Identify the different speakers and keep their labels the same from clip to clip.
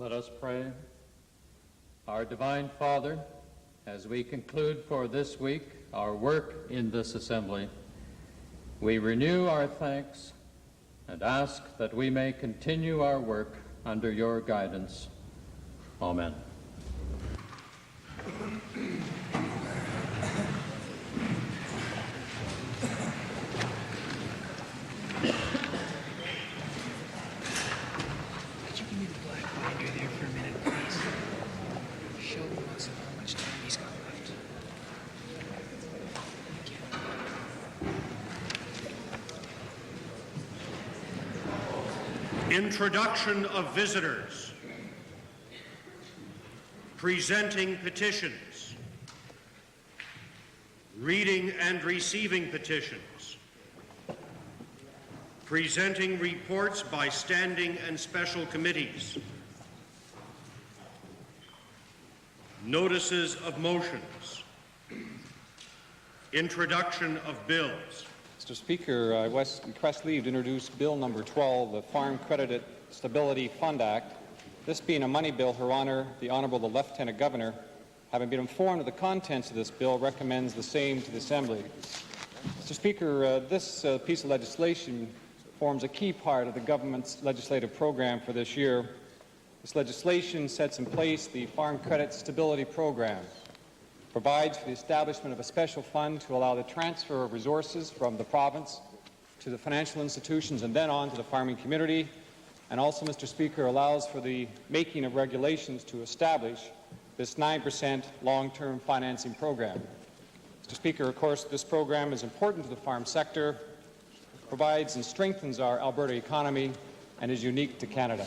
Speaker 1: Let us pray. Our Divine Father, as we conclude for this week our work in this assembly, we renew our thanks and ask that we may continue our work under your guidance. Amen.
Speaker 2: Introduction of visitors. Presenting petitions. Reading and receiving petitions. Presenting reports by standing and special committees. Notices of motions. Introduction of bills.
Speaker 3: Mr. Speaker, I request leave to introduce Bill number 12, the Farm Credit Stability Fund Act. This being a money bill, Her Honor, the Honourable the Lieutenant Governor, having been informed of the contents of this bill, recommends the same to the Assembly. Mr. Speaker, this piece of legislation forms a key part of the government's legislative program for this year. This legislation sets in place the Farm Credit Stability Program, provides for the establishment of a special fund to allow the transfer of resources from the province to the financial institutions and then on to the farming community, and also, Mr. Speaker, allows for the making of regulations to establish this 9% long-term financing program. Mr. Speaker, of course, this program is important to the farm sector, provides and strengthens our Alberta economy, and is unique to Canada.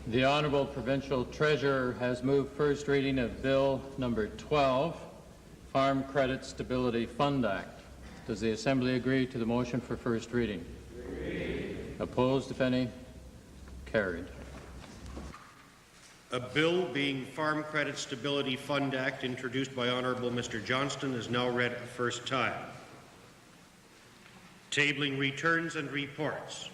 Speaker 1: The Honourable Provincial Treasurer has moved first reading of Bill number 12, Farm Credit Stability Fund Act. Does the Assembly agree to the motion for first reading? Agreed. Opposed, if any? Carried.
Speaker 2: A bill being Farm Credit Stability Fund Act introduced by Honourable Mr. Johnston is now read a first time. Tabling returns and reports.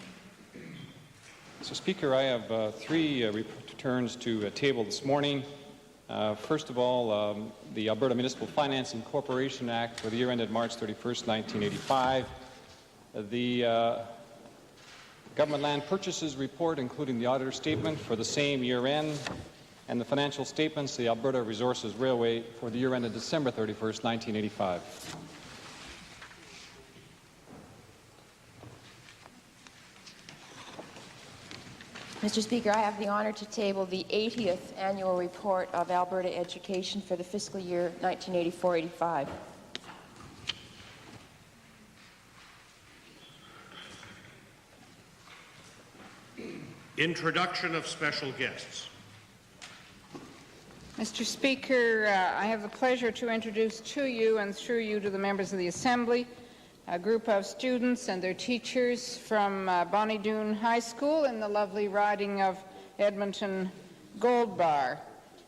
Speaker 3: Mr. Speaker, I have three returns to table this morning. First of all, the Alberta Municipal Financing Corporation Act for the year ended March 31st, 1985. The Government Land Purchases Report, including the auditor statement for the same year end, and the financial statements of the Alberta Resources Railway for the year ended December 31st, 1985.
Speaker 4: Mr. Speaker, I have the honour to table the 80th Annual Report of Alberta Education for the fiscal year 1984-85.
Speaker 2: Introduction of special guests.
Speaker 5: Mr. Speaker, I have the pleasure to introduce to you and through you to the members of the Assembly a group of students and their teachers from Bonnie Doon High School in the lovely riding of Edmonton Gold Bar.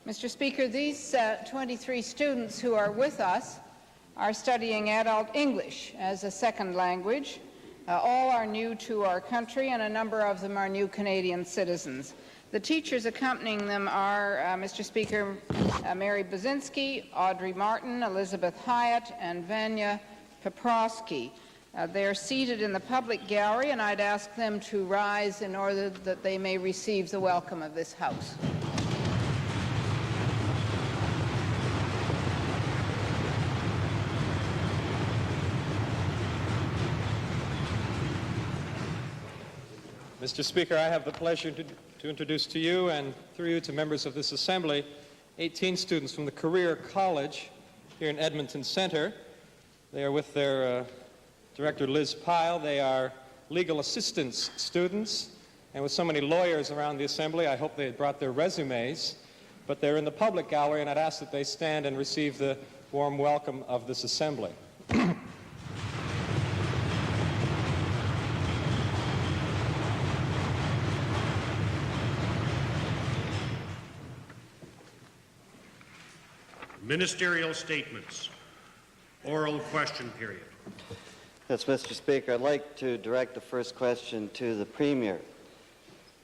Speaker 5: Mr. Speaker, these 23 students who are with us are studying adult English as a second language. All are new to our country, and a number of them are new Canadian citizens. The teachers accompanying them are, Mr. Speaker, Mary Bazinski, Audrey Martin, Elizabeth Hyatt, and Vanya Peprosky. They are seated in the public gallery, and I'd ask them to rise in order that they may receive the welcome of this House.
Speaker 3: Mr. Speaker, I have the pleasure to introduce to you and through you to members of this Assembly 18 students from the Career College here in Edmonton Centre. They are with their director, Liz Pyle. They are legal assistance students, and with so many lawyers around the Assembly, I hope they had brought their resumes, but they're in the public gallery, and I'd ask that they stand and receive the warm welcome of this Assembly.
Speaker 2: Ministerial statements. oral question period.
Speaker 6: Yes, Mr. Speaker, I'd like to direct the first question to the Premier.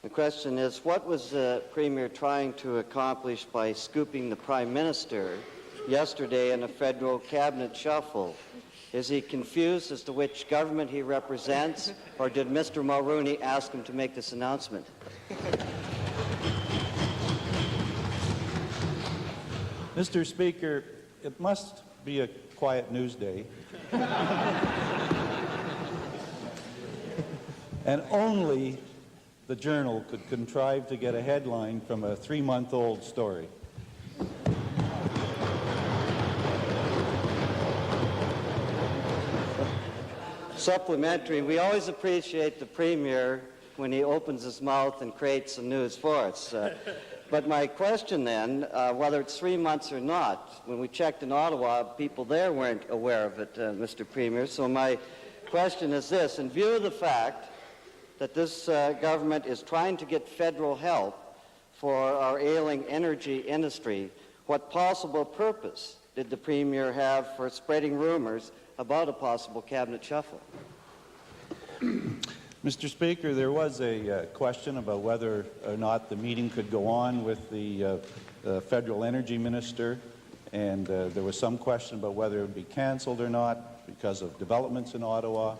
Speaker 6: The question is, what was the Premier trying to accomplish by scooping the Prime Minister yesterday in a federal cabinet shuffle? Is he confused as to which government he represents, or did Mr. Mulrooney ask him to make this announcement?
Speaker 7: Mr. Speaker, it must be a quiet news day. And only the Journal could contrive to get a headline from a 3-month-old story.
Speaker 6: Supplementary, we always appreciate the Premier when he opens his mouth and creates some news for us. But my question then, whether it's 3 months or not, when we checked in Ottawa, people there weren't aware of it, Mr. Premier. So my question is this: in view of the fact that this government is trying to get federal help for our ailing energy industry, what possible purpose did the Premier have for spreading rumors about a possible cabinet shuffle?
Speaker 7: Mr. Speaker, there was a question about whether or not the meeting could go on with the federal energy minister, and there was some question about whether it would be cancelled or not because of developments in Ottawa.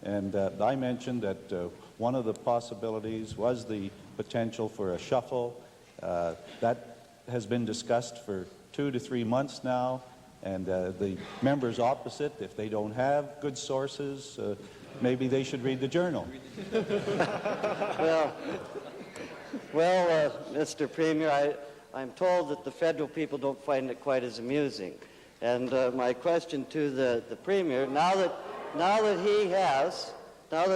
Speaker 7: And I mentioned that one of the possibilities was the potential for a shuffle. That has been discussed for 2 to 3 months now, and the members opposite, if they don't have good sources, maybe they should read the Journal.
Speaker 6: Well, Mr. Premier, I'm told that the federal people don't find it quite as amusing. And my question to the Premier, now that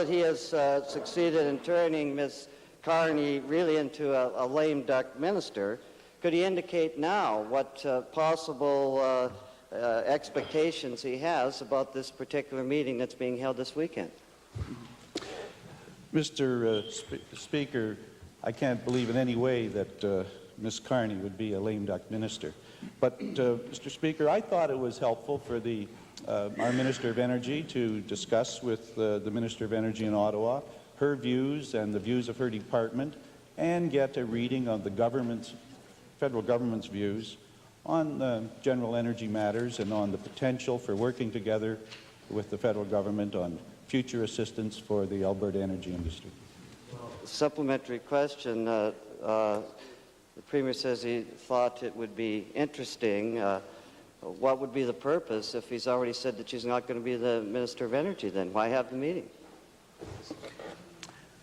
Speaker 6: he has succeeded in turning Ms. Carney really into a lame duck minister, could he indicate now what possible expectations he has about this particular meeting that's being held this weekend?
Speaker 7: Mr. Speaker, I can't believe in any way that Ms. Carney would be a lame duck minister. But, Mr. Speaker, I thought it was helpful for our Minister of Energy to discuss with the Minister of Energy in Ottawa her views and the views of her department, and get a reading of the federal government's views on general energy matters and on the potential for working together with the federal government on future assistance for the Alberta energy industry.
Speaker 6: Supplementary question. The Premier says he thought it would be interesting. What would be the purpose if he's already said that she's not going to be the Minister of Energy then? Why have the meeting?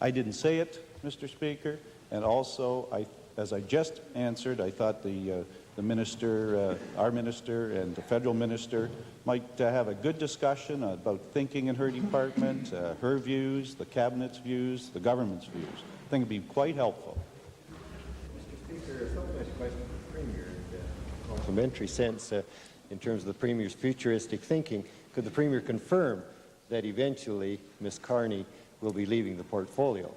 Speaker 7: I didn't say it, Mr. Speaker, and also, as I just answered, I thought the minister, our minister and the federal minister might have a good discussion about thinking in her department, her views, the cabinet's views, the government's views. I think it'd be quite helpful.
Speaker 8: Mr. Speaker, a supplementary question for the Premier in a complimentary sense in terms of the Premier's futuristic thinking. Could the Premier confirm that eventually Ms. Carney will be leaving the portfolio?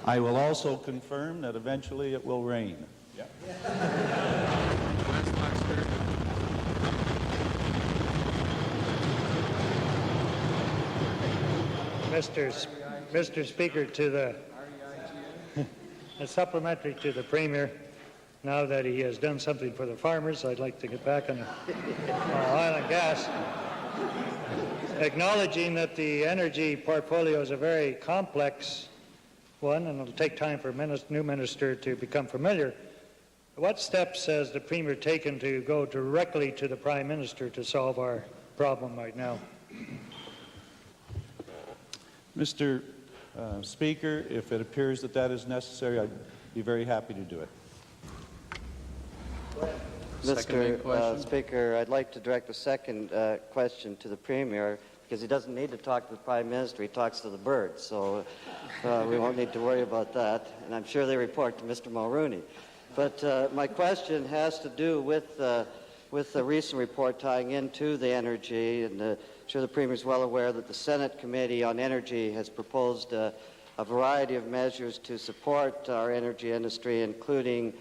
Speaker 7: I will also confirm that eventually it will rain.
Speaker 9: Mr. Speaker, a supplementary to the Premier. Now that he has done something for the farmers, I'd like to get back on oil and gas. Acknowledging that the energy portfolio is a very complex one, and it'll take time for a new minister to become familiar. What steps has the Premier taken to go directly to the Prime Minister to solve our problem right now?
Speaker 7: Mr. Speaker, if it appears that that is necessary, I'd be very happy to do it.
Speaker 6: Mr. Speaker, I'd like to direct a second question to the Premier, because he doesn't need to talk to the Prime Minister, he talks to the birds, so we won't need to worry about that, and I'm sure they report to Mr. Mulrooney. But my question has to do with the recent report tying into the energy, and I'm sure the Premier is well aware that the Senate Committee on Energy has proposed a variety of measures to support our energy industry, including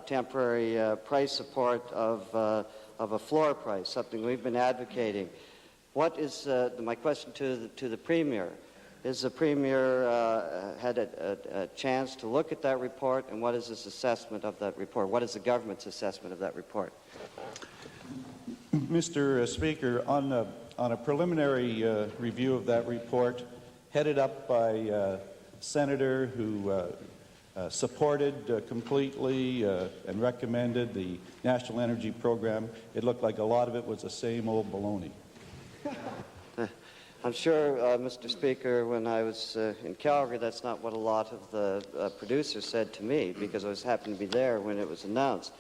Speaker 6: temporary price support of a floor price, something we've been advocating. What is my question to the Premier? Is the Premier had a chance to look at that report, and what is his assessment of that report? What is the government's assessment of that report?
Speaker 7: Mr. Speaker, on a preliminary review of that report, headed up by a senator who supported completely and recommended the National Energy Program, it looked like a lot of it was the same old baloney.
Speaker 6: I'm sure, Mr. Speaker, when I was in Calgary, that's not what a lot of the producers said to me, because I was happened to be there when it was announced.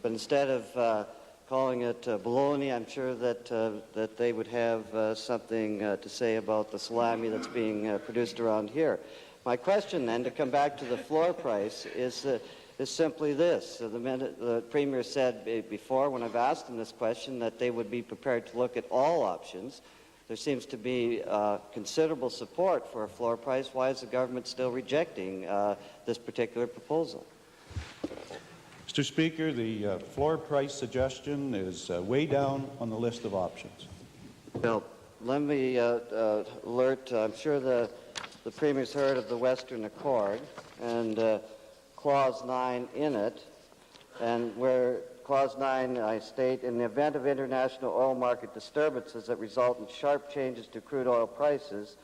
Speaker 6: But instead of calling it baloney, I'm sure that they would have something to say about the salami that's being produced around here. My question then, to come back to the floor price, is simply this. The Premier said before, when I've asked him this question, that they would be prepared to look at all options. There seems to be considerable support for a floor price. Why is the government still rejecting this particular proposal?
Speaker 7: Mr. Speaker, the floor price suggestion is way down on the list of options.
Speaker 6: Well, let me alert, I'm sure the Premier's heard of the Western Accord and Clause 9 in it, and where Clause 9, I state, in the event of international oil market disturbances that result in sharp changes to crude oil prices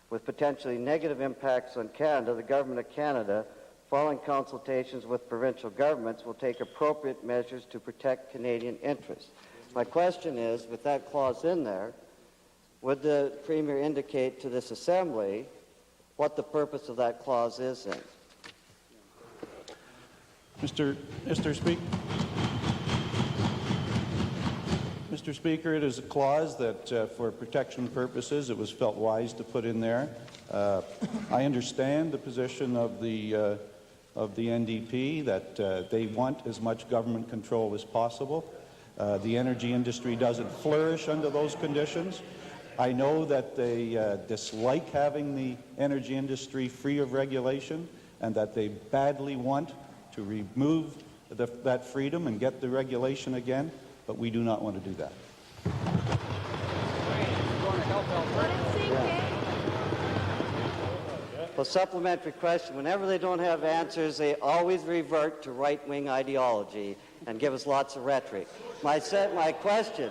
Speaker 6: with potentially negative impacts on Canada, the Government of Canada, following consultations with provincial governments, will take appropriate measures to protect Canadian interests. My question is, with that clause in there, would the Premier indicate to this Assembly what the purpose of that clause is then?
Speaker 7: Mr. Speaker, it is a clause that, for protection purposes, it was felt wise to put in there. I understand the position of the NDP that they want as much government control as possible. The energy industry doesn't flourish under those conditions. I know that they dislike having the energy industry free of regulation, and that they badly want to remove that freedom and get the regulation again, but we do not want to do that.
Speaker 6: Well, supplementary question. Whenever they don't have answers, they always revert to right-wing ideology and give us lots of rhetoric. My question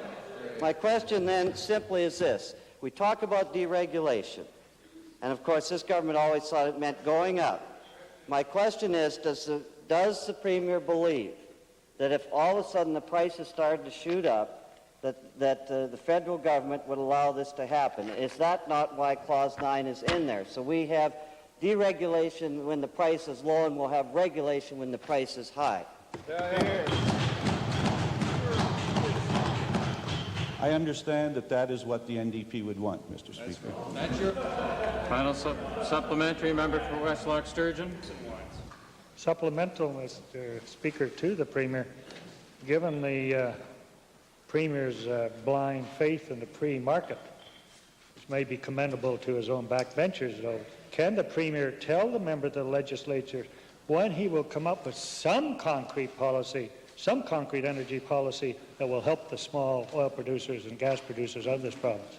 Speaker 6: then simply is this. We talk about deregulation, and of course this government always thought it meant going up. My question is, does the Premier believe that if all of a sudden the prices started to shoot up, that the federal government would allow this to happen? Is that not why Clause 9 is in there? So we have deregulation when the price is low, and we'll have regulation when the price is high.
Speaker 7: I understand that that is what the NDP would want, Mr. Speaker.
Speaker 1: That's your final supplementary, member for West Loch Sturgeon.
Speaker 9: Supplemental, Mr. Speaker, to the Premier. Given the Premier's blind faith in the free market, which may be commendable to his own backbenchers, though, can the Premier tell the member of the legislature when he will come up with some concrete policy, some concrete energy policy that will help the small oil producers and gas producers of this province?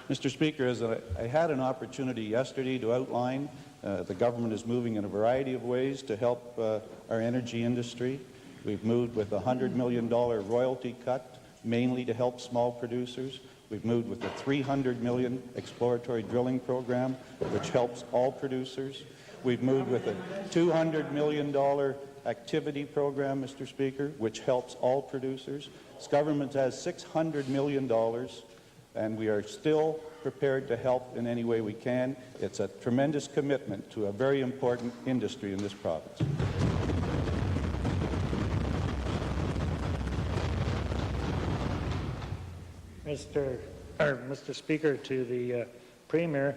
Speaker 7: Mr. Speaker, as I had an opportunity yesterday to outline, the government is moving in a variety of ways to help our energy industry. We've moved with a $100 million royalty cut, mainly to help small producers. We've moved with a $300 million exploratory drilling program, which helps all producers. We've moved with a $200 million activity program, Mr. Speaker, which helps all producers. This government has $600 million, and we are still prepared to help in any way we can. It's a tremendous commitment to a very important industry in this province.
Speaker 9: Mr. Speaker, to the Premier,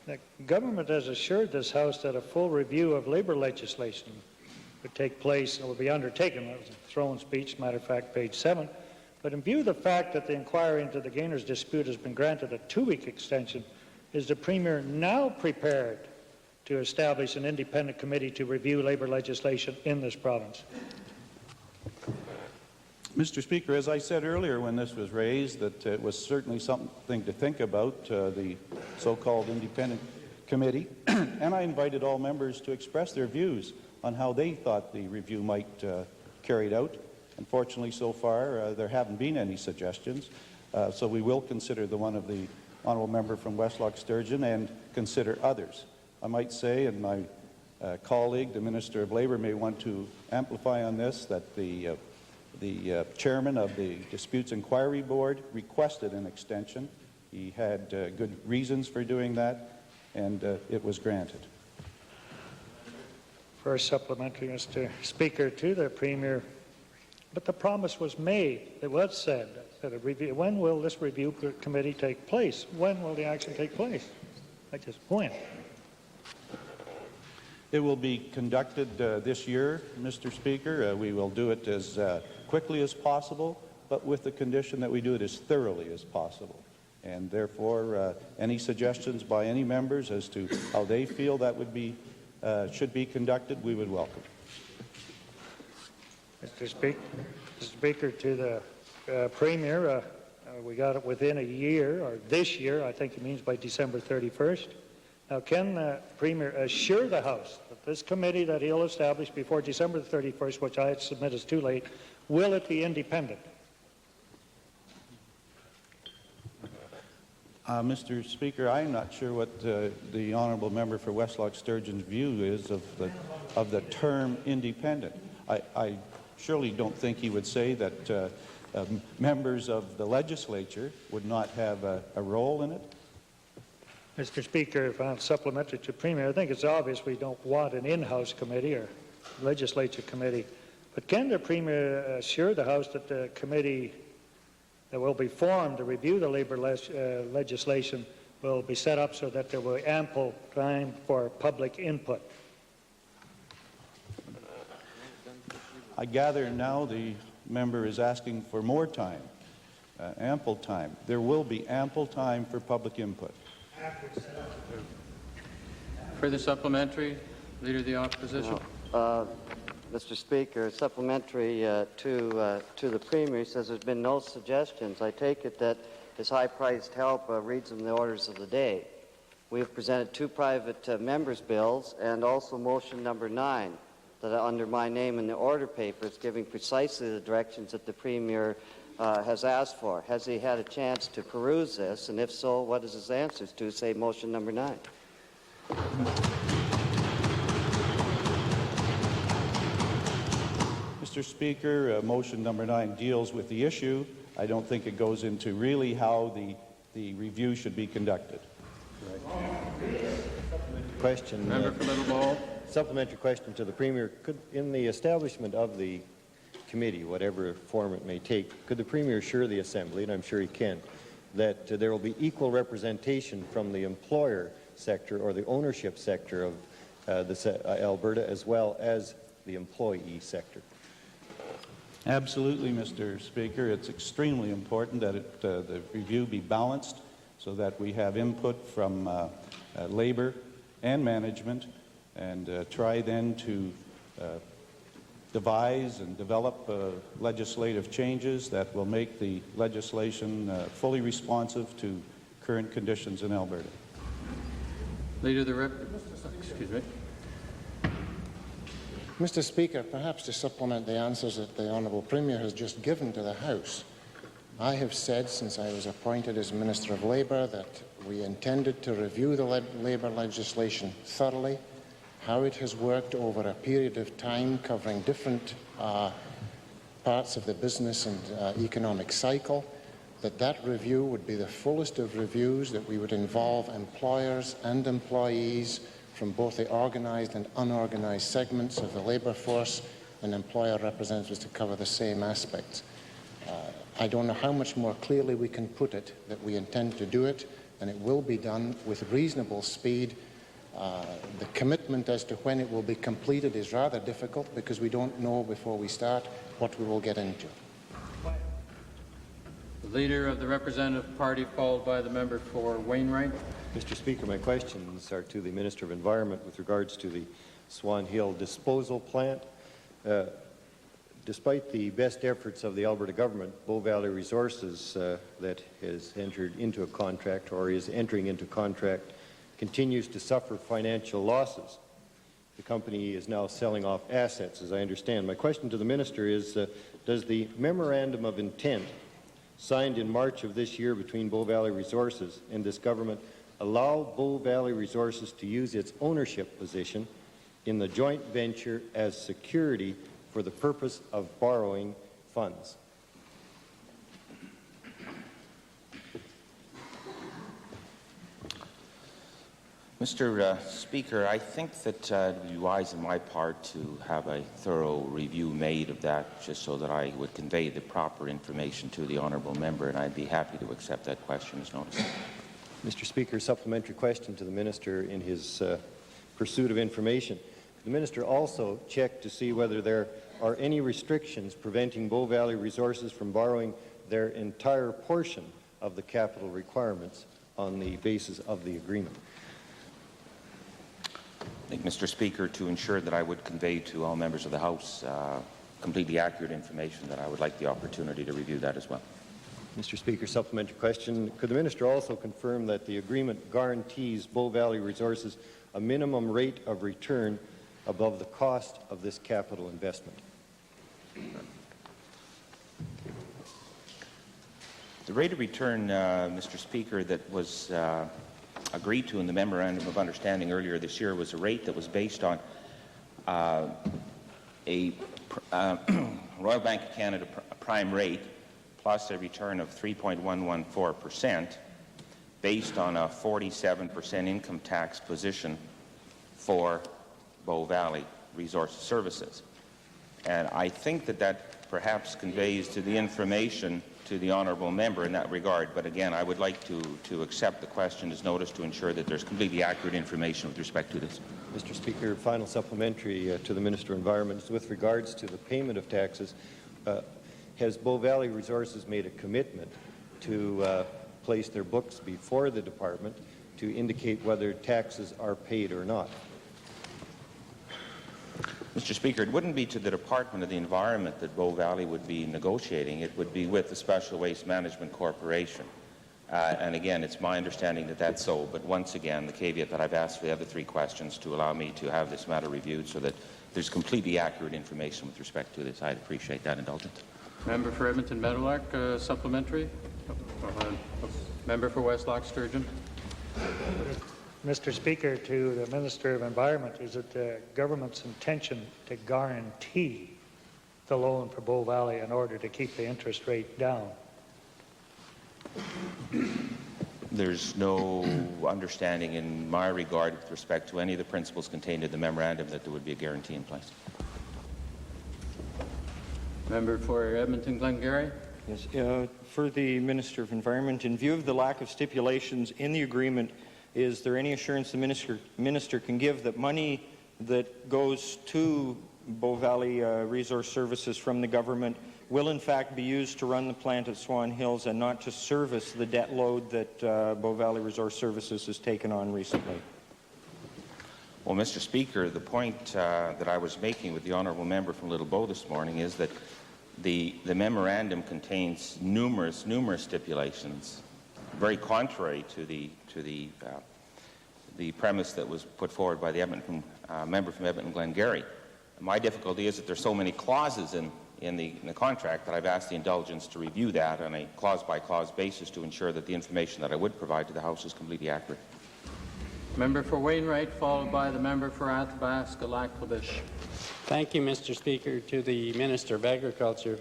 Speaker 9: the government has assured this House that a full review of labour legislation would take place and will be undertaken. That was a thrown speech, matter of fact, page 7. But in view of the fact that the inquiry into the Gaynors dispute has been granted a 2-week extension, is the Premier now prepared to establish an independent committee to review labor legislation in this province?
Speaker 7: Mr. Speaker, as I said earlier when this was raised, that it was certainly something to think about, the so-called independent committee, and I invited all members to express their views on how they thought the review might carried out. Unfortunately, so far, there haven't been any suggestions, so we will consider the one of the honourable member from Westlock Sturgeon and consider others. I might say, and my colleague, the Minister of Labour, may want to amplify on this, that the chairman of the Disputes Inquiry Board requested an extension. He had good reasons for doing that, and it was granted.
Speaker 9: First supplementary, Mr. Speaker, to the Premier. But the promise was made. It was said that a review. When will this review committee take place? When will the action take place? When?
Speaker 7: It will be conducted this year, Mr. Speaker. We will do it as quickly as possible, but with the condition that we do it as thoroughly as possible. And therefore, any suggestions by any members as to how they feel that would be should be conducted, we would welcome.
Speaker 9: Mr. Speaker, to the Premier, we got it within a year, or this year, I think he means by December 31st. Now, can the Premier assure the House that this committee that he'll establish before December 31st, which I submit is too late, will it be independent?
Speaker 7: Mr. Speaker, I'm not sure what the honourable member for Westlock Sturgeon's view is of the term independent. I surely don't think he would say that members of the legislature would not have a role in it.
Speaker 9: Mr. Speaker, if I'm supplementary to Premier, I think it's obvious we don't want an in-house committee or legislature committee. But can the Premier assure the House that the committee that will be formed to review the labour legislation will be set up so that there will be ample time for public input?
Speaker 7: I gather now the member is asking for more time, ample time. There will be ample time for public input.
Speaker 1: Further supplementary, Leader of the Opposition.
Speaker 6: Mr. Speaker, supplementary to the Premier, says there's been no suggestions. I take it that his high-priced help reads them the orders of the day. We have presented two private members' bills and also motion number 9 that are under my name in the order papers, giving precisely the directions that the Premier has asked for. Has he had a chance to peruse this? And if so, what is his answers to, say, motion number 9?
Speaker 7: Mr. Speaker, motion number 9 deals with the issue. I don't think it goes into really how the review should be conducted.
Speaker 8: Question.
Speaker 1: Member for Little Bowl.
Speaker 8: Supplementary question to the Premier. Could, in the establishment of the committee, whatever form it may take, could the Premier assure the Assembly, and I'm sure he can, that there will be equal representation from the employer sector or the ownership sector of Alberta as well as the employee sector?
Speaker 7: Absolutely, Mr. Speaker. It's extremely important that the review be balanced so that we have input from Labour and management, and try then to devise and develop legislative changes that will make the legislation fully responsive to current conditions in Alberta.
Speaker 1: Leader of the excuse me.
Speaker 10: Mr. Speaker, perhaps to supplement the answers that the Honourable Premier has just given to the House, I have said since I was appointed as Minister of Labour that we intended to review the labour legislation thoroughly, how it has worked over a period of time covering different parts of the business and economic cycle, that review would be the fullest of reviews, that we would involve employers and employees from both the organised and unorganised segments of the labour force, and employer representatives to cover the same aspects. I don't know how much more clearly we can put it that we intend to do it, and it will be done with reasonable speed. The commitment as to when it will be completed is rather difficult because we don't know before we start what we will get into.
Speaker 1: The Leader of the Representative Party, followed by the member for Wainwright.
Speaker 8: Mr. Speaker, my questions are to the Minister of Environment with regards to the Swan Hill disposal plant. Despite the best efforts of the Alberta government, Bow Valley Resources that has entered into a contract or is entering into contract continues to suffer financial losses. The company is now selling off assets, as I understand. My question to the Minister is, does the Memorandum of Intent signed in March of this year between Bow Valley Resources and this government allow Bow Valley Resources to use its ownership position in the joint venture as security for the purpose of borrowing funds?
Speaker 11: Mr. Speaker, I think that it would be wise on my part to have a thorough review made of that, just so that I would convey the proper information to the honourable member, and I'd be happy to accept that question as noticed.
Speaker 8: Mr. Speaker, supplementary question to the Minister in his pursuit of information. The Minister also checked to see whether there are any restrictions preventing Bow Valley Resources from borrowing their entire portion of the capital requirements on the basis of the agreement.
Speaker 11: I think, Mr. Speaker, to ensure that I would convey to all members of the House completely accurate information, that I would like the opportunity to review that as well.
Speaker 8: Mr. Speaker, supplementary question. Could the Minister also confirm that the agreement guarantees Bow Valley Resources a minimum rate of return above the cost of this capital investment?
Speaker 11: The rate of return, Mr. Speaker, that was agreed to in the Memorandum of Understanding earlier this year was a rate that was based on a Royal Bank of Canada prime rate plus a return of 3.114% based on a 47% income tax position for Bow Valley Resource Services. And I think that that perhaps conveys to the information to the honourable member in that regard. But again, I would like to accept the question as noticed to ensure that there's completely accurate information with respect to this.
Speaker 8: Mr. Speaker, final supplementary to the Minister of Environment. With regards to the payment of taxes, has Bow Valley Resources made a commitment to place their books before the department to indicate whether taxes are paid or not?
Speaker 11: Mr. Speaker, it wouldn't be to the Department of the Environment that Bow Valley would be negotiating. It would be with the Special Waste Management Corporation. And again, it's my understanding that that's so. But once again, the caveat that I've asked for the other three questions to allow me to have this matter reviewed so that there's completely accurate information with respect to this. I'd appreciate that indulgence.
Speaker 1: Member for Edmonton Meadowlark, supplementary. Member for Westlock Sturgeon.
Speaker 9: Mr. Speaker, to the Minister of Environment, is it the government's intention to guarantee the loan for Bow Valley in order to keep the interest rate down?
Speaker 11: There's no understanding in my regard with respect to any of the principles contained in the memorandum that there would be a guarantee in place.
Speaker 1: Member for Edmonton Glengarry.
Speaker 12: Yes, for the Minister of Environment, in view of the lack of stipulations in the agreement, is there any assurance the minister can give that money that goes to Bow Valley Resource Services from the government will in fact be used to run the plant at Swan Hills and not to service the debt load that Bow Valley Resource Services has taken on recently?
Speaker 11: Well, Mr. Speaker, the point that I was making with the honourable member from Little Bow this morning is that the memorandum contains numerous stipulations, very contrary to the premise that was put forward by the Edmonton member from Edmonton Glengarry. My difficulty is that there's so many clauses in the contract that I've asked the indulgence to review that on a clause-by-clause basis to ensure that the information that I would provide to the House is completely accurate.
Speaker 1: Member for Wainwright, followed by the member for Athabasca-Lac-La-Biche.
Speaker 13: Thank you, Mr. Speaker. To the Minister of Agriculture.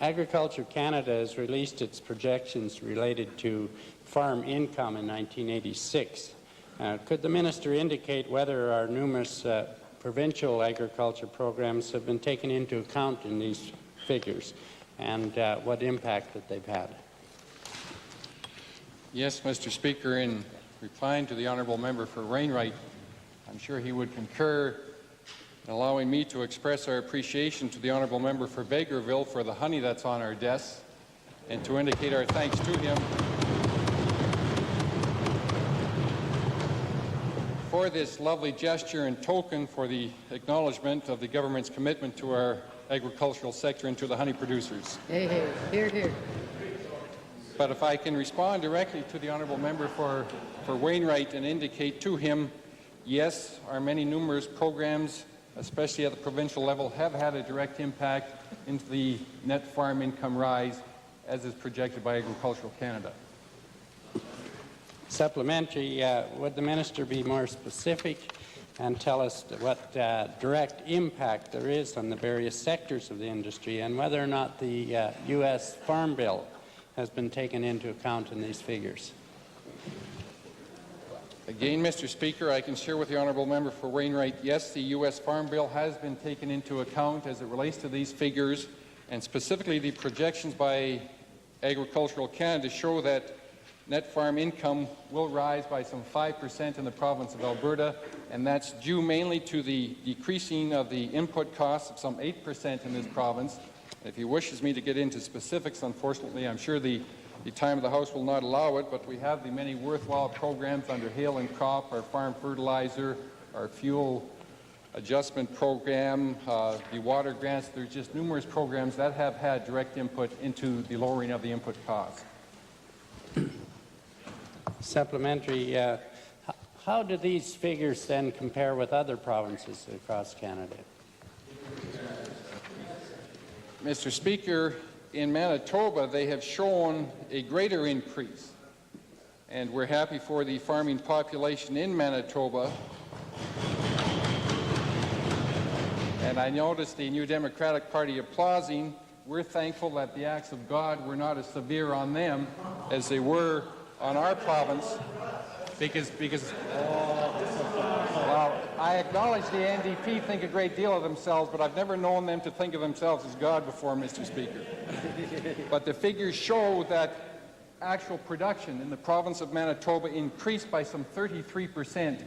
Speaker 13: Agriculture Canada has released its projections related to farm income in 1986. Could the Minister indicate whether our numerous provincial agriculture programs have been taken into account in these figures and what impact that they've had?
Speaker 14: Yes, Mr. Speaker, in replying to the honourable member for Wainwright, I'm sure he would concur in allowing me to express our appreciation to the honourable member for Bakerville for the honey that's on our desks and to indicate our thanks to him for this lovely gesture and token for the acknowledgement of the government's commitment to our agricultural sector and to the honey producers.
Speaker 15: Hey, hey, here, here.
Speaker 14: But if I can respond directly to the honourable member for Wainwright and indicate to him, yes, our many numerous programs, especially at the provincial level, have had a direct impact into the net farm income rise as is projected by Agricultural Canada.
Speaker 13: Supplementary, would the minister be more specific and tell us what direct impact there is on the various sectors of the industry and whether or not the U.S. Farm Bill has been taken into account in these figures?
Speaker 14: Again, Mr. Speaker, I can share with the honourable member for Wainwright, yes, the U.S. Farm Bill has been taken into account as it relates to these figures, and specifically the projections by Agricultural Canada show that net farm income will rise by some 5% in the province of Alberta, and that's due mainly to the decreasing of the input costs of some 8% in this province. If he wishes me to get into specifics, unfortunately, I'm sure the time of the House will not allow it, but we have the many worthwhile programs under Hail and Crop, our farm fertilizer, our fuel adjustment program, the water grants. There's just numerous programs that have had direct input into the lowering of the input costs.
Speaker 13: Supplementary, how do these figures then compare with other provinces across Canada?
Speaker 14: Mr. Speaker, in Manitoba, they have shown a greater increase, and we're happy for the farming population in Manitoba. And I noticed the New Democratic Party applauding. We're thankful that the acts of God were not as severe on them as they were on our province, because well, I acknowledge the NDP think a great deal of themselves, but I've never known them to think of themselves as God before, Mr. Speaker. But the figures show that actual production in the province of Manitoba increased by some 33%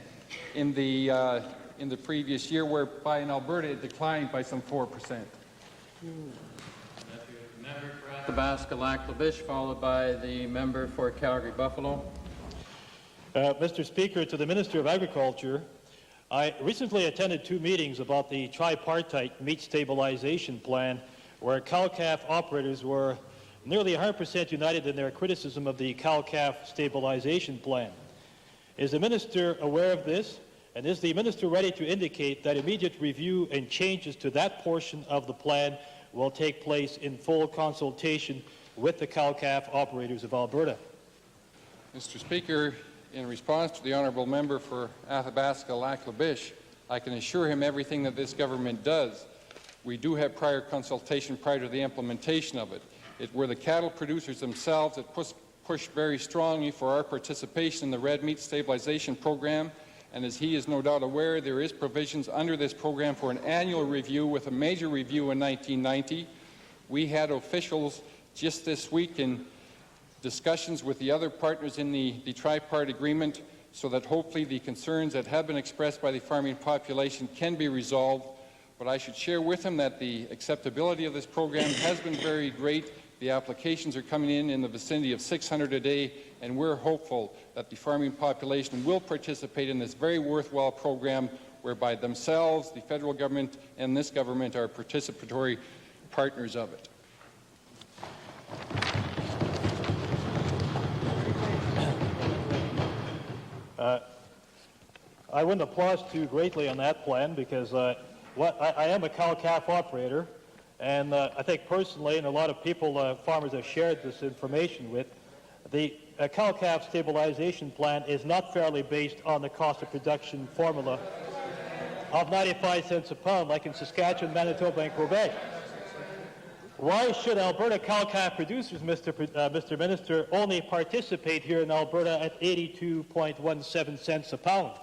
Speaker 14: in the previous year, whereby in Alberta it declined by some 4%.
Speaker 1: Member for Athabasca-Lac-La-Biche, followed by the member for Calgary-Buffalo.
Speaker 16: Mr. Speaker, to the Minister of Agriculture, I recently attended 2 meetings about the tripartite meat stabilization plan, where cow-calf operators were nearly 100% united in their criticism of the cow-calf stabilization plan. Is the minister aware of this, and is the minister ready to indicate that immediate review and changes to that portion of the plan will take place in full consultation with the cow-calf operators of Alberta?
Speaker 14: Mr. Speaker, in response to the honourable member for Athabasca-Lac-La-Biche, I can assure him everything that this government does. We do have prior consultation prior to the implementation of it. It were the cattle producers themselves that pushed very strongly for our participation in the red meat stabilization program, and as he is no doubt aware, there is provisions under this program for an annual review, with a major review in 1990. We had officials just this week in discussions with the other partners in the tripartite agreement, so that hopefully the concerns that have been expressed by the farming population can be resolved. But I should share with him that the acceptability of this program has been very great. The applications are coming in the vicinity of 600 a day, and we're hopeful that the farming population will participate in this very worthwhile program, whereby themselves, the federal government, and this government are participatory partners of it.
Speaker 16: I wouldn't applaud too greatly on that plan, because I am a cow-calf operator, and I think personally, and a lot of people, farmers have shared this information with, the cow-calf stabilization plan is not fairly based on the cost of production formula of 95 cents a pound, like in Saskatchewan, Manitoba, and Quebec. Why should Alberta cow-calf producers, Mr. Minister, only participate here in Alberta at 82.17 cents a pound?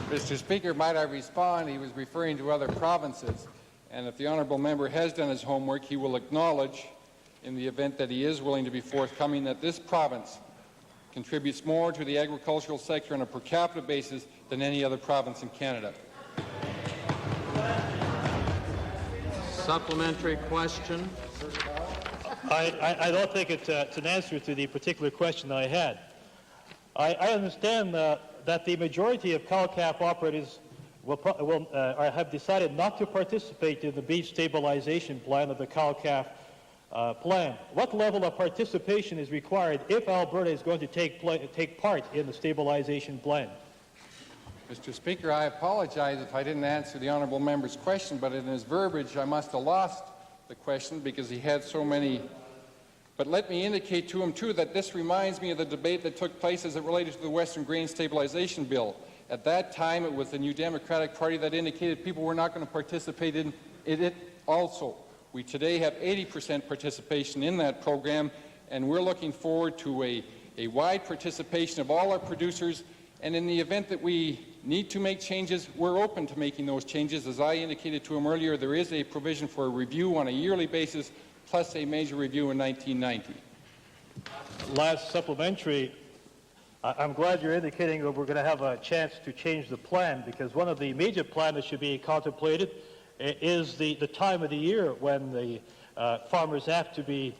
Speaker 14: Mr. Speaker, might I respond? He was referring to other provinces, and if the honourable member has done his homework, he will acknowledge, in the event that he is willing to be forthcoming, that this province contributes more to the agricultural sector on a per capita basis than any other province in Canada.
Speaker 1: Supplementary question.
Speaker 16: I don't think it's an answer to the particular question I had. I understand that the majority of cow-calf operators have decided not to participate in the beef stabilization plan of the cow-calf plan. What level of participation is required if Alberta is going to take part in the stabilization plan?
Speaker 14: Mr. Speaker, I apologize if I didn't answer the honourable member's question, but in his verbiage I must have lost the question because he had so many. But let me indicate to him, too, that this reminds me of the debate that took place as it related to the Western Grain Stabilization Bill. At that time, it was the New Democratic Party that indicated people were not going to participate in it also. We today have 80% participation in that program, and we're looking forward to a wide participation of all our producers. And in the event that we need to make changes, we're open to making those changes. As I indicated to him earlier, there is a provision for a review on a yearly basis, plus a major review in 1990.
Speaker 16: Last supplementary, I'm glad you're indicating that we're going to have a chance to change the plan, because one of the major plans that should be contemplated is the time of the year when the farmers have to be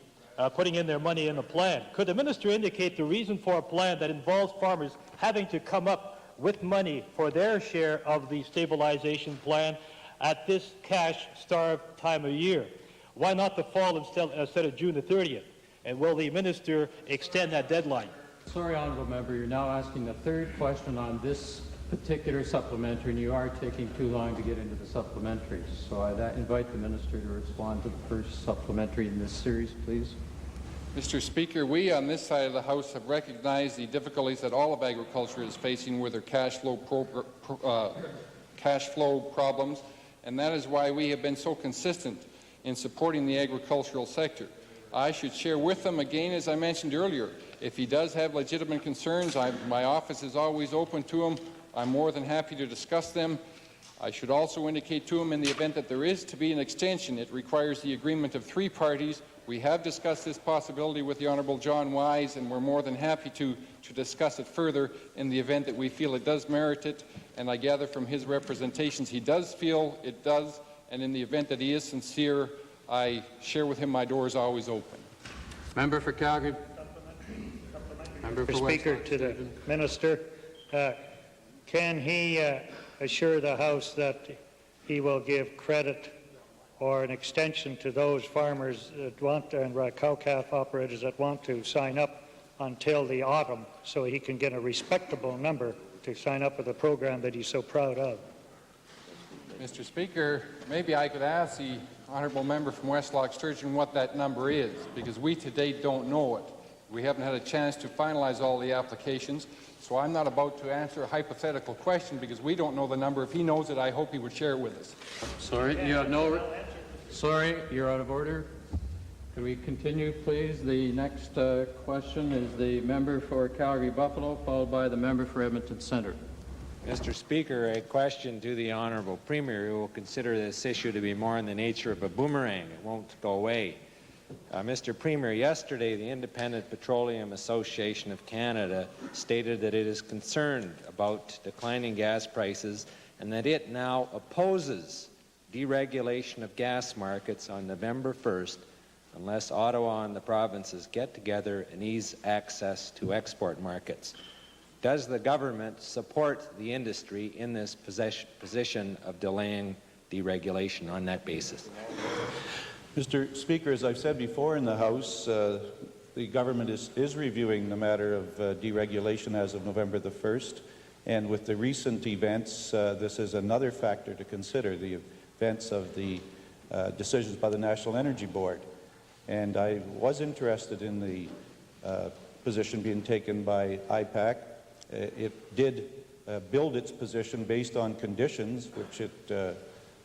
Speaker 16: putting in their money in the plan. Could the minister indicate the reason for a plan that involves farmers having to come up with money for their share of the stabilization plan at this cash-starved time of year? Why not the fall instead of June the 30th? And will the minister extend that deadline?
Speaker 1: Sorry, honourable member, you're now asking the third question on this particular supplementary, and you are taking too long to get into the supplementaries. So I'd invite the minister to respond to the first supplementary in this series, please.
Speaker 14: Mr. Speaker, we on this side of the House have recognized the difficulties that all of agriculture is facing with their cash flow problems, and that is why we have been so consistent in supporting the agricultural sector. I should share with them again, as I mentioned earlier, if he does have legitimate concerns, my office is always open to him. I'm more than happy to discuss them. I should also indicate to him, in the event that there is to be an extension, it requires the agreement of 3 parties. We have discussed this possibility with the Honourable John Wise, and we're more than happy to discuss it further in the event that we feel it does merit it. And I gather from his representations he does feel it does, and in the event that he is sincere, I share with him my door is always open.
Speaker 13: Member for Calgary. Member for
Speaker 9: Speaker, to the minister, can he assure the House that he will give credit or an extension to those farmers that want, and cow-calf operators that want to sign up until the autumn, so he can get a respectable number to sign up with the program that he's so proud of?
Speaker 14: Mr. Speaker, maybe I could ask the honourable member from West Loch Sturgeon what that number is, because we to date don't know it. We haven't had a chance to finalize all the applications, so I'm not about to answer a hypothetical question because we don't know the number. If he knows it, I hope he would share it with us.
Speaker 1: Sorry, you have no... Sorry, you're out of order. Can we continue, please? The next question is the member for Calgary-Buffalo, followed by the member for Edmonton Centre.
Speaker 15: Mr. Speaker, a question to the Honourable Premier, who will consider this issue to be more in the nature of a boomerang. It won't go away. Mr. Premier, yesterday the Independent Petroleum Association of Canada stated that it is concerned about declining gas prices and that it now opposes deregulation of gas markets on November 1st unless Ottawa and the provinces get together and ease access to export markets. Does the government support the industry in this position of delaying deregulation on that basis?
Speaker 7: Mr. Speaker, as I've said before in the House, the government is reviewing the matter of deregulation as of November the 1st, and with the recent events, this is another factor to consider, the events of the decisions by the National Energy Board. And I was interested in the position being taken by IPAC. It did build its position based on conditions which it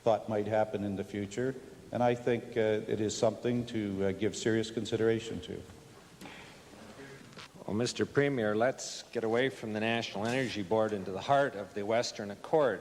Speaker 7: thought might happen in the future, and I think it is something to give serious consideration to.
Speaker 15: Well, Mr. Premier, let's get away from the National Energy Board into the heart of the Western Accord.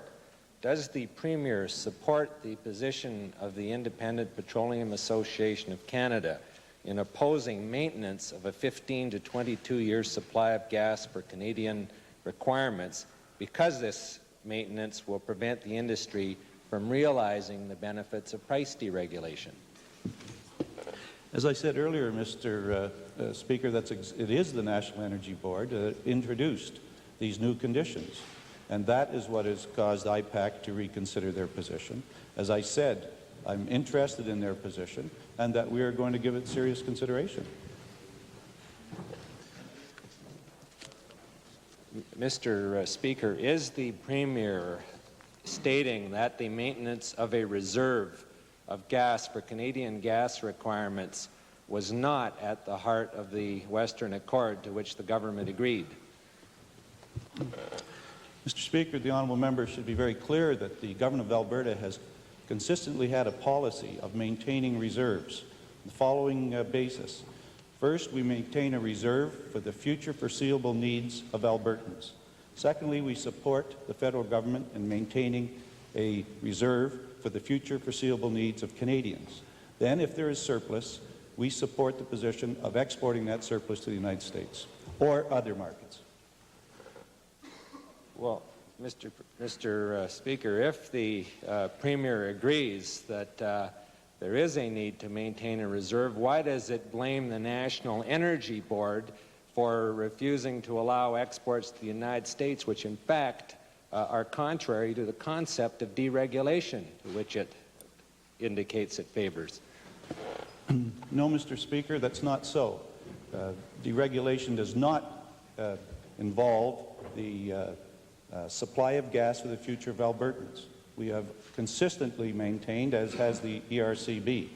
Speaker 15: Does the Premier support the position of the Independent Petroleum Association of Canada in opposing maintenance of a 15 to 22-year supply of gas for Canadian requirements, because this maintenance will prevent the industry from realizing the benefits of price deregulation?
Speaker 7: As I said earlier, Mr. Speaker, it is the National Energy Board introduced these new conditions, and that is what has caused IPAC to reconsider their position. As I said, I'm interested in their position and that we are going to give it serious consideration.
Speaker 15: Mr. Speaker, is the Premier stating that the maintenance of a reserve of gas for Canadian gas requirements was not at the heart of the Western Accord to which the government agreed?
Speaker 7: Mr. Speaker, the honourable member should be very clear that the government of Alberta has consistently had a policy of maintaining reserves on the following basis. First, we maintain a reserve for the future foreseeable needs of Albertans. Secondly, we support the federal government in maintaining a reserve for the future foreseeable needs of Canadians. Then, if there is surplus, we support the position of exporting that surplus to the United States or other markets.
Speaker 15: Well, Mr. Speaker, if the Premier agrees that there is a need to maintain a reserve, why does it blame the National Energy Board for refusing to allow exports to the United States, which in fact are contrary to the concept of deregulation, which it indicates it favors?
Speaker 7: No, Mr. Speaker, that's not so. Deregulation does not involve the supply of gas for the future of Albertans. We have consistently maintained, as has the ERCB,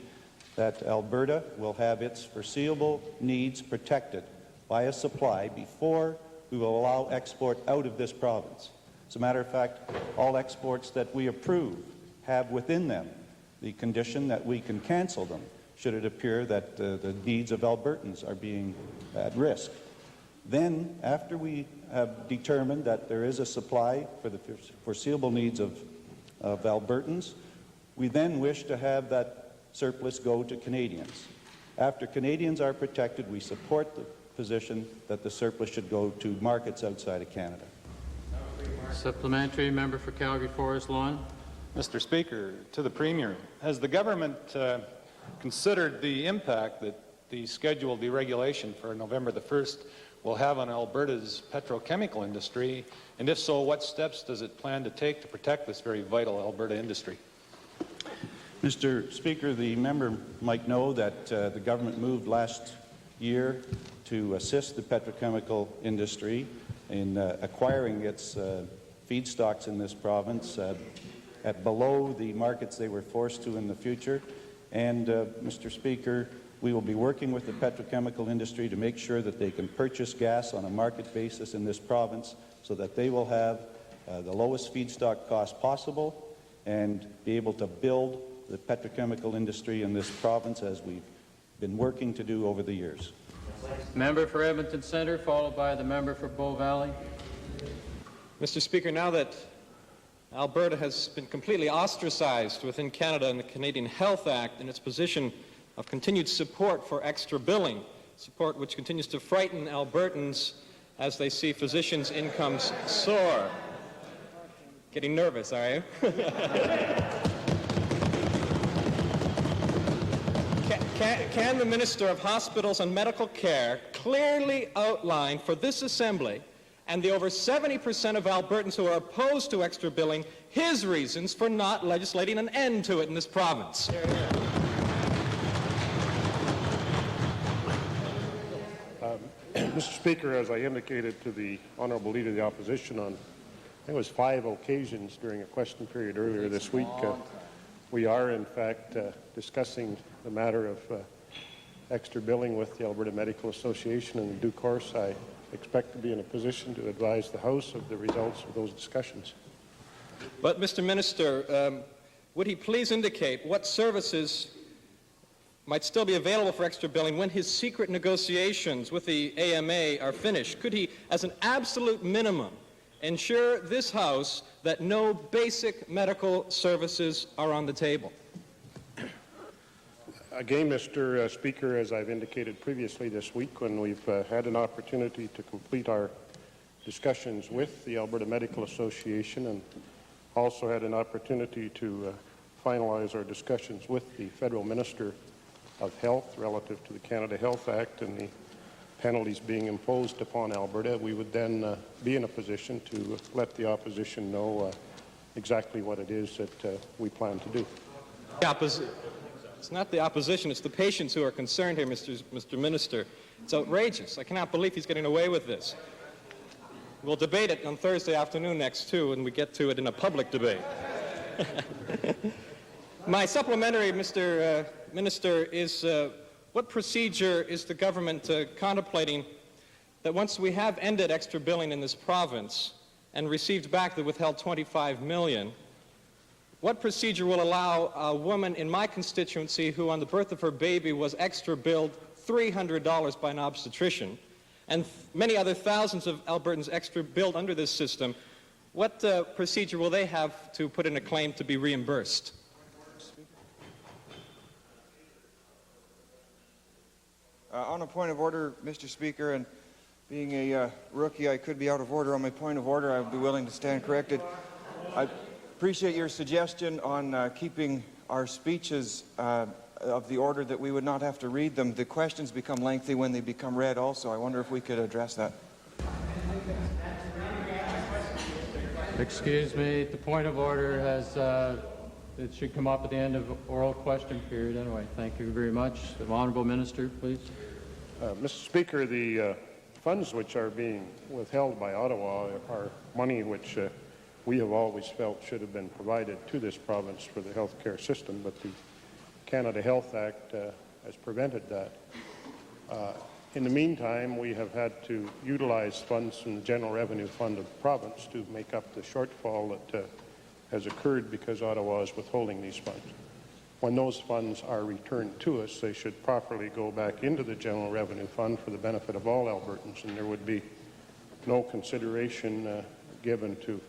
Speaker 7: that Alberta will have its foreseeable needs protected by a supply before we will allow export out of this province. As a matter of fact, all exports that we approve have within them the condition that we can cancel them should it appear that the needs of Albertans are being at risk. Then, after we have determined that there is a supply for the foreseeable needs of Albertans, we then wish to have that surplus go to Canadians. After Canadians are protected, we support the position that the surplus should go to markets outside of Canada.
Speaker 1: Supplementary, member for Calgary Forest Lawn.
Speaker 17: Mr. Speaker, to the Premier, has the government considered the impact that the scheduled deregulation for November the 1st will have on Alberta's petrochemical industry, and if so, what steps does it plan to take to protect this very vital Alberta industry?
Speaker 7: Mr. Speaker, the member might know that the government moved last year to assist the petrochemical industry in acquiring its feedstocks in this province at below the markets they were forced to in the future. And, Mr. Speaker, we will be working with the petrochemical industry to make sure that they can purchase gas on a market basis in this province so that they will have the lowest feedstock cost possible and be able to build the petrochemical industry in this province as we've been working to do over the years.
Speaker 1: Member for Edmonton Centre, followed by the member for Bow Valley.
Speaker 3: Mr. Speaker, now that Alberta has been completely ostracized within Canada and the Canadian Health Act in its position of continued support for extra billing, support which continues to frighten Albertans as they see physicians' incomes soar. Getting nervous, are you? Can the Minister of Hospitals and Medical Care clearly outline for this Assembly and the over 70% of Albertans who are opposed to extra billing his reasons for not legislating an end to it in this province?
Speaker 18: Mr. Speaker, as I indicated to the Honourable Leader of the Opposition on, I think it was 5 occasions during a question period earlier this week, we are in fact discussing the matter of extra billing with the Alberta Medical Association, and in due course I expect to be in a position to advise the House of the results of those discussions.
Speaker 3: But, Mr. Minister, would he please indicate what services might still be available for extra billing when his secret negotiations with the AMA are finished? Could he, as an absolute minimum, ensure this House that no basic medical services are on the table?
Speaker 18: Again, Mr. Speaker, as I've indicated previously this week, when we've had an opportunity to complete our discussions with the Alberta Medical Association and also had an opportunity to finalize our discussions with the Federal Minister of health relative to the Canada Health Act and the penalties being imposed upon Alberta, we would then be in a position to let the opposition know exactly what it is that we plan to do.
Speaker 3: It's not the opposition, it's the patients who are concerned here, Mr. Minister. It's outrageous. I cannot believe he's getting away with this. We'll debate it on Thursday afternoon next, too, and we get to it in a public debate. My supplementary, Mr. Minister, is what procedure is the government contemplating that once we have ended extra billing in this province and received back the withheld $25 million, what procedure will allow a woman in my constituency who on the birth of her baby was extra billed $300 by an obstetrician, and many other thousands of Albertans extra billed under this system, what procedure will they have to put in a claim to be reimbursed?
Speaker 19: On a point of order, Mr. Speaker, and being a rookie, I could be out of order. On my point of order, I would be willing to stand corrected. I appreciate your suggestion on keeping our speeches of the order that we would not have to read them. The questions become lengthy when they become read also. I wonder if we could address that.
Speaker 1: Excuse me, the point of order has, it should come up at the end of oral question period anyway. Thank you very much. The Honourable Minister, please.
Speaker 18: Mr. Speaker, the funds which are being withheld by Ottawa are money which we have always felt should have been provided to this province for the health care system, but the Canada Health Act has prevented that. In the meantime, we have had to utilize funds from the General Revenue Fund of the province to make up the shortfall that has occurred because Ottawa is withholding these funds. When those funds are returned to us, they should properly go back into the General Revenue Fund for the benefit of all Albertans, and there would be no consideration given to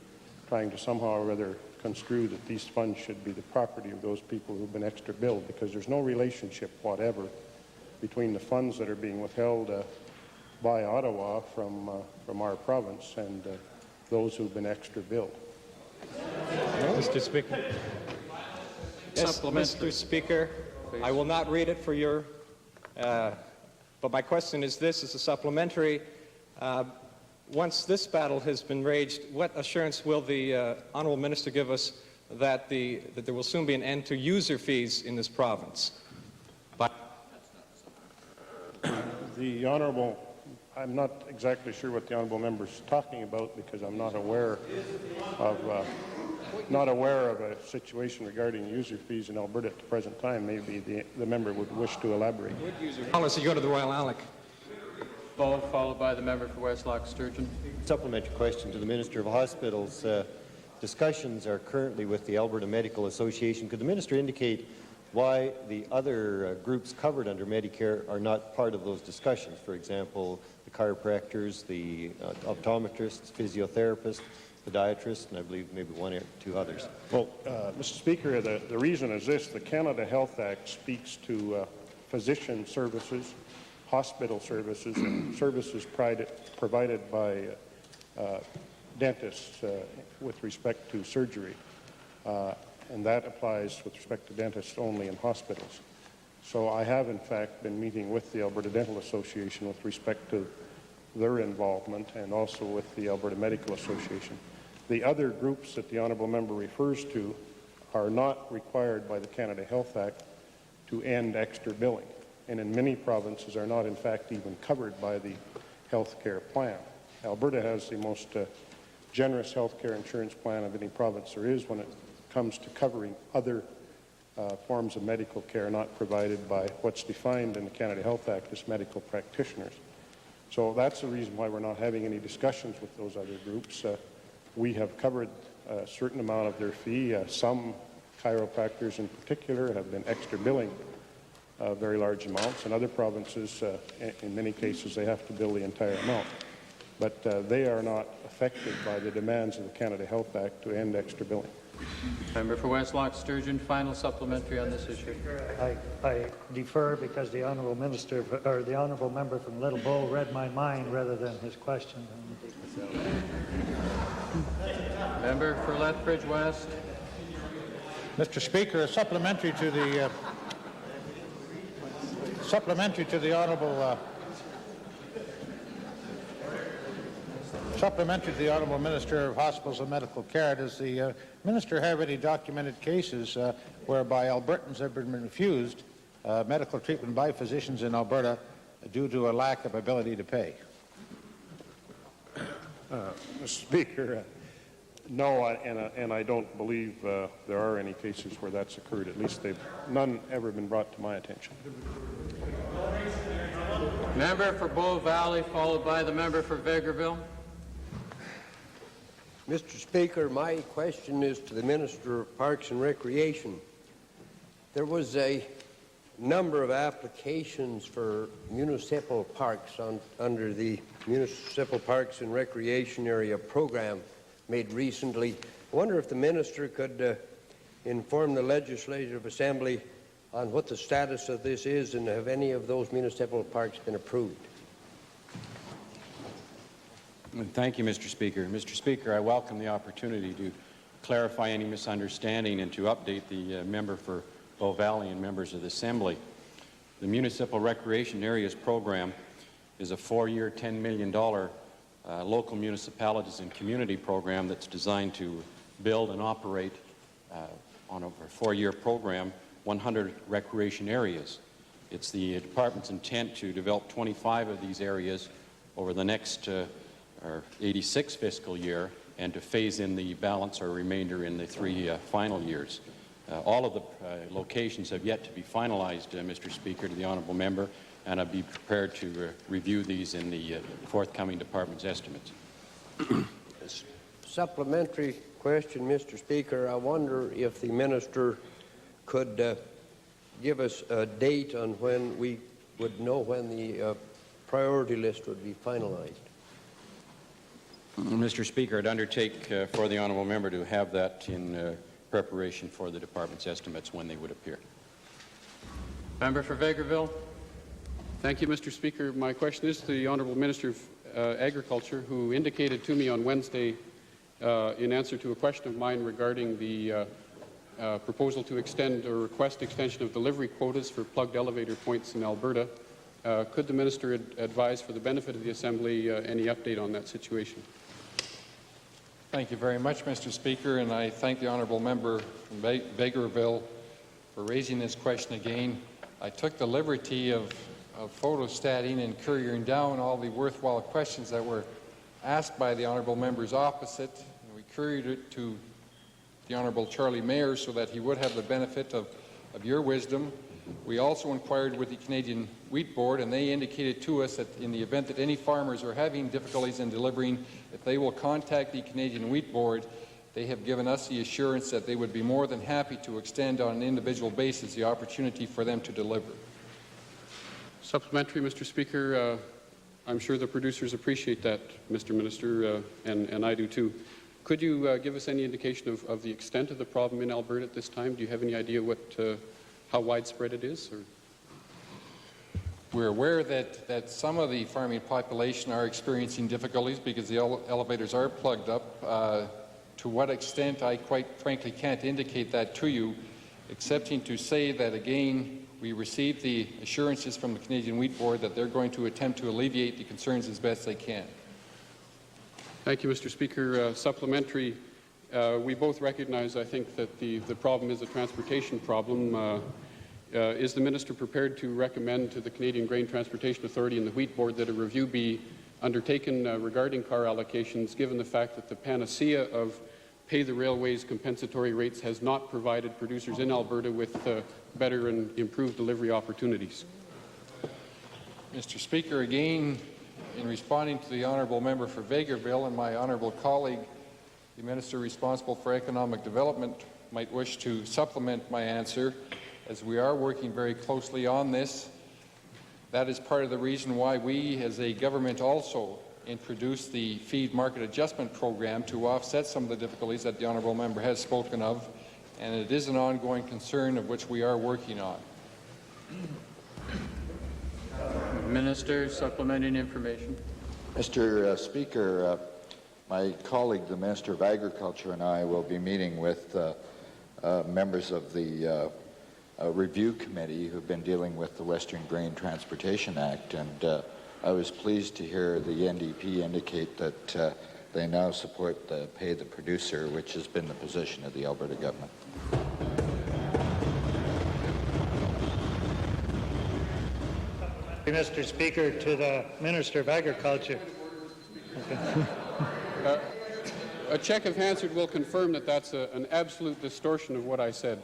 Speaker 18: trying to somehow or other construe that these funds should be the property of those people who have been extra billed, because there's no relationship whatever between the funds that are being withheld by Ottawa from our province and those who've been extra billed.
Speaker 3: Mr. Speaker. Yes, Mr. Speaker, please. I will not read it for your, but my question is this, as a supplementary. Once this battle has been waged, what assurance will the Honourable Minister give us that there will soon be an end to user fees in this province?
Speaker 18: The Honourable, I'm not exactly sure what the Honourable Member is talking about because I'm not aware of a situation regarding user fees in Alberta at the present time. Maybe the member would wish to elaborate.
Speaker 3: Policy, go to the Royal Alec.
Speaker 1: Both, followed by the member for Westlock Sturgeon.
Speaker 8: Supplementary question to the Minister of Hospitals. Discussions are currently with the Alberta Medical Association. Could the Minister indicate why the other groups covered under Medicare are not part of those discussions? For example, the chiropractors, the optometrists, physiotherapists, podiatrists, and I believe maybe one or two others.
Speaker 18: Well, Mr. Speaker, the reason is this. The Canada Health Act speaks to physician services, hospital services, and services provided by dentists with respect to surgery. And that applies with respect to dentists only in hospitals. So I have, in fact, been meeting with the Alberta Dental Association with respect to their involvement and also with the Alberta Medical Association. The other groups that the Honourable Member refers to are not required by the Canada Health Act to end extra billing, and in many provinces are not, in fact, even covered by the health care plan. Alberta has the most generous health care insurance plan of any province there is when it comes to covering other forms of medical care not provided by what's defined in the Canada Health Act as medical practitioners. So that's the reason why we're not having any discussions with those other groups. We have covered a certain amount of their fee. Some chiropractors in particular have been extra billing very large amounts. In other provinces, in many cases, they have to bill the entire amount. But they are not affected by the demands of the Canada Health Act to end extra billing.
Speaker 1: Member for Westlock Sturgeon, final supplementary on this issue.
Speaker 9: I defer because the Honourable Minister, or the Honourable Member from Little Bow read my mind rather than his question.
Speaker 1: Member for Lethbridge West.
Speaker 9: Mr. Speaker, a supplementary to the
Speaker 20: Supplementary to the Honourable Minister of Hospitals and Medical Care, does the Minister have any documented cases whereby Albertans have been refused medical treatment by physicians in Alberta due to a lack of ability to pay?
Speaker 18: Mr. Speaker, no, and I don't believe there are any cases where that's occurred. At least none ever been brought to my attention.
Speaker 1: Member for Bow Valley, followed by the member for Vegreville.
Speaker 21: Mr. Speaker, my question is to the Minister of Parks and Recreation. There was a number of applications for municipal parks under the Municipal Parks and Recreation Area program made recently. I wonder if the Minister could inform the Legislative Assembly on what the status of this is and have any of those municipal parks been approved.
Speaker 3: Thank you, Mr. Speaker. Mr. Speaker, I welcome the opportunity to clarify any misunderstanding and to update the member for Bow Valley and members of the Assembly. The Municipal Recreation Areas Program is a 4-year, $10 million local municipalities and community program that's designed to build and operate on a 4-year program 100 recreation areas. It's the department's intent to develop 25 of these areas over the next 86 fiscal year and to phase in the balance or remainder in the 3 final years. All of the locations have yet to be finalized, Mr. Speaker, to the honourable member, and I'll be prepared to review these in the forthcoming department's estimates.
Speaker 21: Supplementary question, Mr. Speaker. I wonder if the Minister could give us a date on when we would know when the priority list would be finalized.
Speaker 3: Mr. Speaker, I'd undertake for the honourable member to have that in preparation for the department's estimates when they would appear.
Speaker 1: Member for Vegreville.
Speaker 22: Thank you, Mr. Speaker. My question is to the Honourable Minister of Agriculture, who indicated to me on Wednesday in answer to a question of mine regarding the proposal to extend or request extension of delivery quotas for plugged elevator points in Alberta. Could the Minister advise, for the benefit of the Assembly, any update on that situation?
Speaker 14: Thank you very much, Mr. Speaker, and I thank the honourable member from Vegreville for raising this question again. I took the liberty of photostatting and couriering down all the worthwhile questions that were asked by the honourable members opposite. And we couriered it to the Honourable Charlie Mayer so that he would have the benefit of your wisdom. We also inquired with the Canadian Wheat Board, and they indicated to us that in the event that any farmers are having difficulties in delivering, if they will contact the Canadian Wheat Board, they have given us the assurance that they would be more than happy to extend on an individual basis the opportunity for them to deliver.
Speaker 22: Supplementary, Mr. Speaker. I'm sure the producers appreciate that, Mr. Minister, and I do too. Could you give us any indication of the extent of the problem in Alberta at this time? Do you have any idea how widespread it is? Or?
Speaker 14: We're aware that some of the farming population are experiencing difficulties because the elevators are plugged up. To what extent, I quite frankly can't indicate that to you, excepting to say that, again, we received the assurances from the Canadian Wheat Board that they're going to attempt to alleviate the concerns as best they can.
Speaker 22: Thank you, Mr. Speaker. Supplementary, we both recognize, I think, that the problem is a transportation problem. Is the Minister prepared to recommend to the Canadian Grain Transportation Authority and the Wheat Board that a review be undertaken regarding car allocations, given the fact that the panacea of pay the railways compensatory rates has not provided producers in Alberta with better and improved delivery opportunities?
Speaker 14: Mr. Speaker, again, in responding to the honourable member for Vegreville and my honourable colleague, the Minister responsible for economic development might wish to supplement my answer, as we are working very closely on this. That is part of the reason why we, as a government, also introduced the Feed Market Adjustment Program to offset some of the difficulties that the honourable member has spoken of, and it is an ongoing concern of which we are working on.
Speaker 1: Minister, supplementing information.
Speaker 23: Mr. Speaker, my colleague, the Minister of Agriculture, and I will be meeting with members of the review committee who've been dealing with the Western Grain Transportation Act, and I was pleased to hear the NDP indicate that they now support the pay the producer, which has been the position of the Alberta government.
Speaker 9: Mr. Speaker, to the Minister of Agriculture.
Speaker 22: Okay. A check if answered will confirm that that's an absolute distortion of what I said.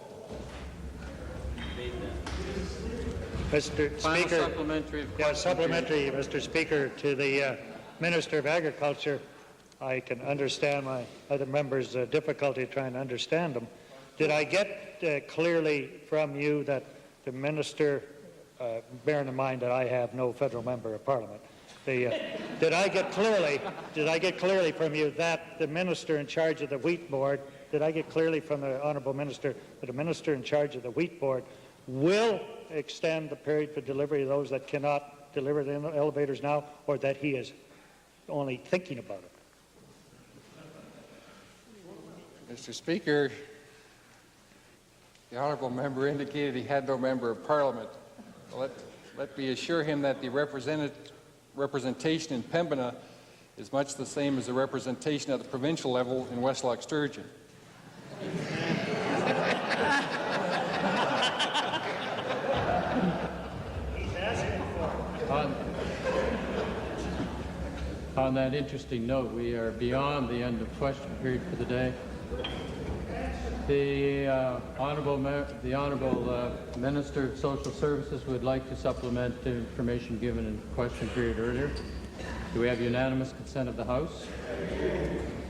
Speaker 9: Mr. Speaker,
Speaker 1: supplementary.
Speaker 9: Supplementary, Mr. Speaker, to the Minister of Agriculture. I can understand my other members' difficulty trying to understand them. Did I get clearly from you that the Minister, bearing in mind that I have no federal member of Parliament, did I get clearly from you that the Minister in charge of the Wheat Board, did I get clearly from the Honourable Minister that the Minister in charge of the Wheat Board will extend the period for delivery of those that cannot deliver the elevators now, or that he is only thinking about it?
Speaker 14: Mr. Speaker, the honourable member indicated he had no member of Parliament. Let me assure him that the representation in Pembina is much the same as the representation at the provincial level in West Loch Sturgeon.
Speaker 1: On that interesting note, we are beyond the end of question period for the day. The Honourable Minister of Social Services would like to supplement the information given in question period earlier. Do we have unanimous consent of the House?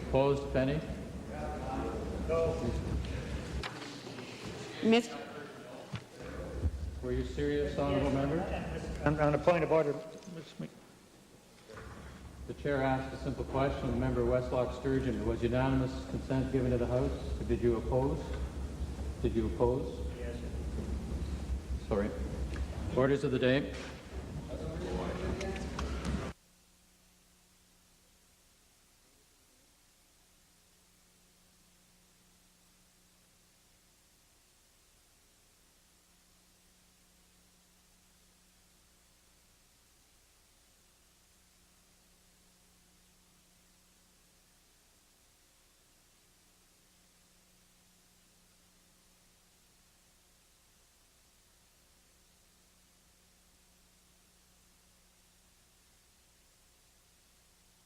Speaker 1: Opposed, if any?
Speaker 9: No.
Speaker 1: Were you serious, Honourable Member?
Speaker 9: On a point of order,
Speaker 1: the Chair asked a simple question. The member of West Loch Sturgeon, was unanimous consent given to the House? Did you oppose? Did you oppose? Yes. Sorry. Orders of the day.